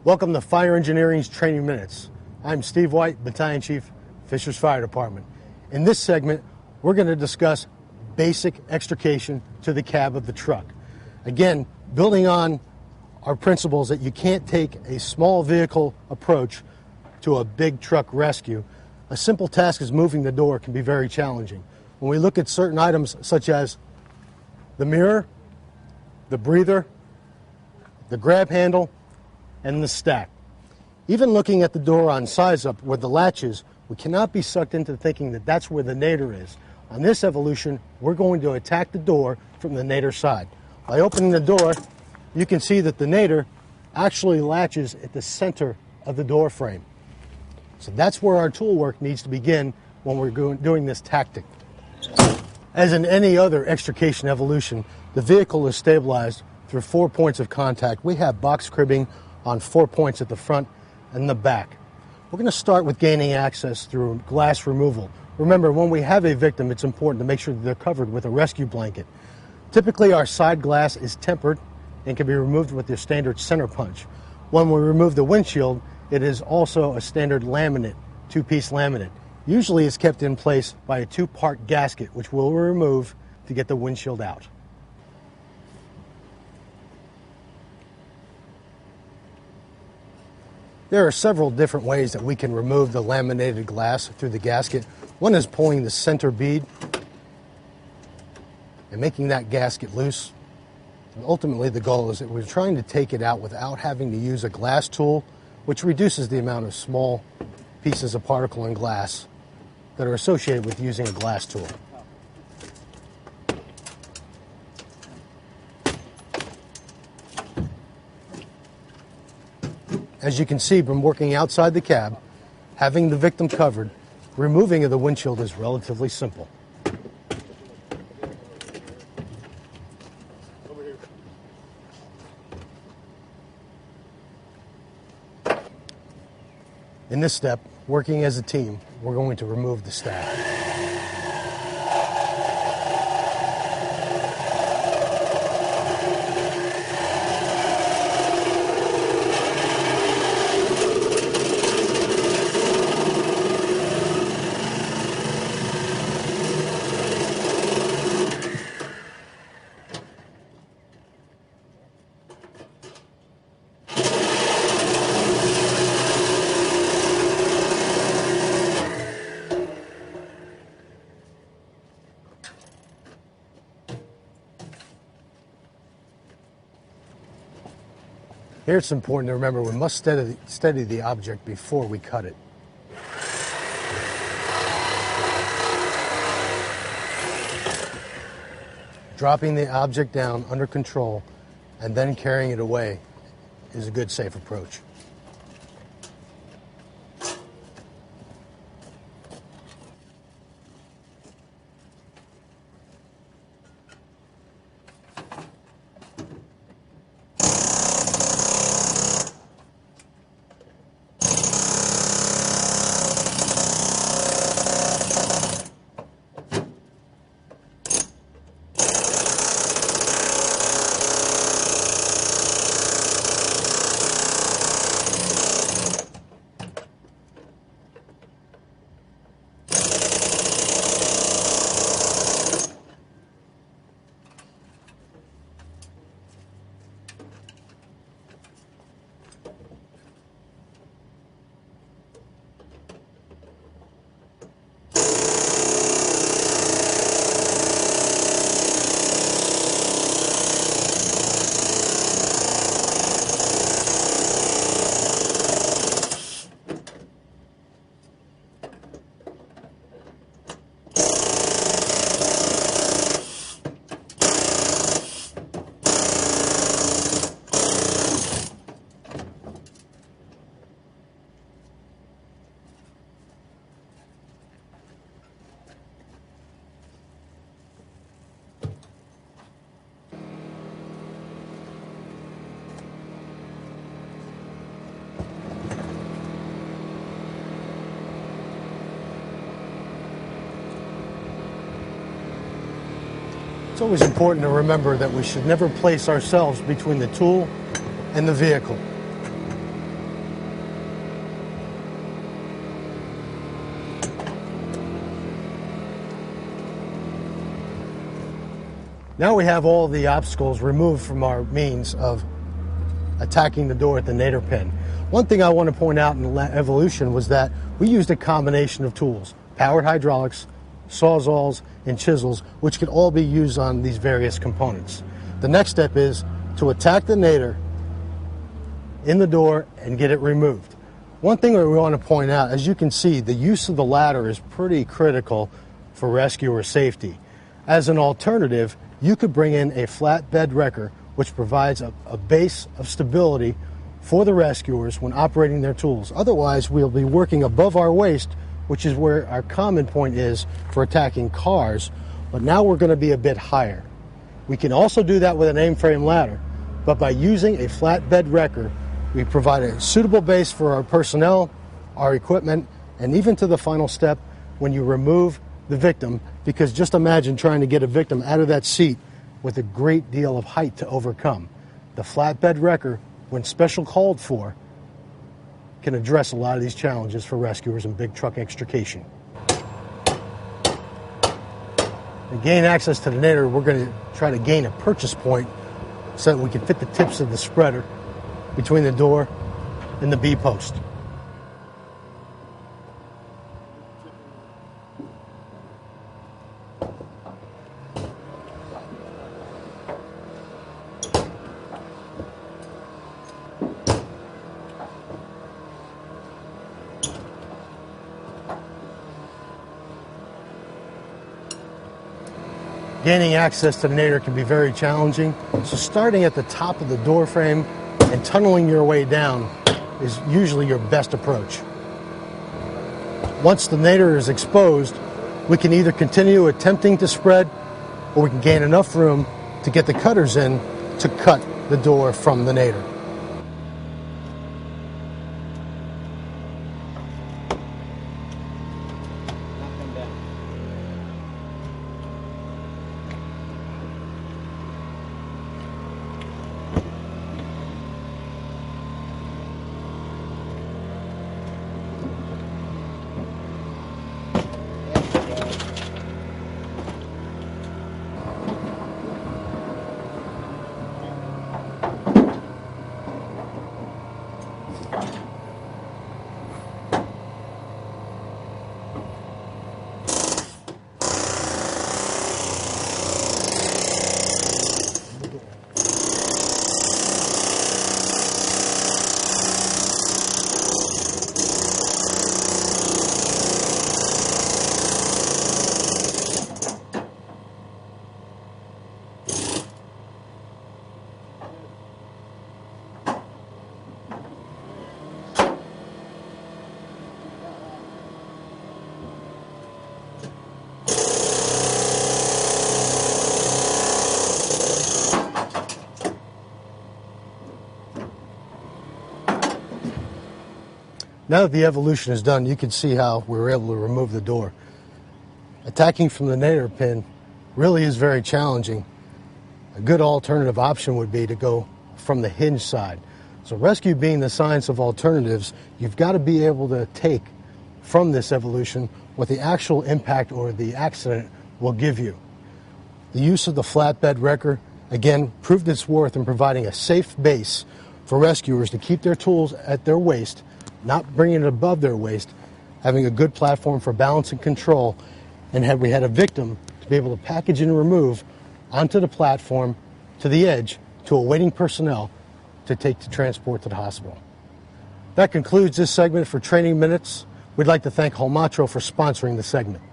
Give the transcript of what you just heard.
Welcome to Fire Engineering's Training Minutes. I'm Steve White, Battalion Chief, Fishers Fire Department. In this segment, we're going to discuss basic extrication to the cab of the truck. Again, building on our principles that you can't take a small vehicle approach to a big truck rescue. A simple task as moving the door can be very challenging. When we look at certain items such as the mirror, the breather, the grab handle, and the stack. Even looking at the door on size up where the latch is, we cannot be sucked into thinking that that's where the nadir is. On this evolution, we're going to attack the door from the nadir side. By opening the door, you can see that the nadir actually latches at the center of the door frame. So that's where our tool work needs to begin when we're doing this tactic. As in any other extrication evolution, the vehicle is stabilized through 4 points of contact. We have box cribbing on 4 points at the front and the back. We're going to start with gaining access through glass removal. Remember, when we have a victim, it's important to make sure that they're covered with a rescue blanket. Typically, our side glass is tempered and can be removed with your standard center punch. When we remove the windshield, it is also a standard laminate, two-piece laminate. Usually it's kept in place by a two-part gasket, which we'll remove to get the windshield out. There are several different ways that we can remove the laminated glass through the gasket. One is pulling the center bead and making that gasket loose. And ultimately, the goal is that we're trying to take it out without having to use a glass tool, which reduces the amount of small pieces of particle and glass that are associated with using a glass tool. As you can see from working outside the cab, having the victim covered, removing of the windshield is relatively simple. In this step, working as a team, we're going to remove the stack. Here it's important to remember we must steady the object before we cut it. Dropping the object down under control and then carrying it away is a good, safe approach. It's always important to remember that we should never place ourselves between the tool and the vehicle. Now we have all the obstacles removed from our means of attacking the door at the nadir pin. One thing I want to point out in Evolution was that we used a combination of tools, powered hydraulics, sawzalls, and chisels, which could all be used on these various components. The next step is to attack the nadir in the door and get it removed. One thing that we want to point out, as you can see, the use of the ladder is pretty critical for rescuer safety. As an alternative, you could bring in a flatbed wrecker, which provides a base of stability for the rescuers when operating their tools. Otherwise, we'll be working above our waist, which is where our common point is for attacking cars, but now we're going to be a bit higher. We can also do that with an aim-frame ladder, but by using a flatbed wrecker, we provide a suitable base for our personnel, our equipment, and even to the final step when you remove the victim, because just imagine trying to get a victim out of that seat with a great deal of height to overcome. The flatbed wrecker, when special called for, can address a lot of these challenges for rescuers in big truck extrication. To gain access to the nadir, we're going to try to gain a purchase point so that we can fit the tips of the spreader between the door and the B-post. Gaining access to the nadir can be very challenging, so starting at the top of the door frame and tunneling your way down is usually your best approach. Once the nadir is exposed, we can either continue attempting to spread, or we can gain enough room to get the cutters in to cut the door from the nadir. Now that the evolution is done, you can see how we were able to remove the door. Attacking from the nadir pin really is very challenging. A good alternative option would be to go from the hinge side. So rescue being the science of alternatives, you've got to be able to take from this evolution what the actual impact or the accident will give you. The use of the flatbed wrecker, again, proved its worth in providing a safe base for rescuers to keep their tools at their waist, not bringing it above their waist, having a good platform for balance and control, and had we had a victim to be able to package and remove onto the platform to the edge to awaiting personnel to take to transport to the hospital. That concludes this segment for Training Minutes. We'd like to thank Holmatro for sponsoring the segment.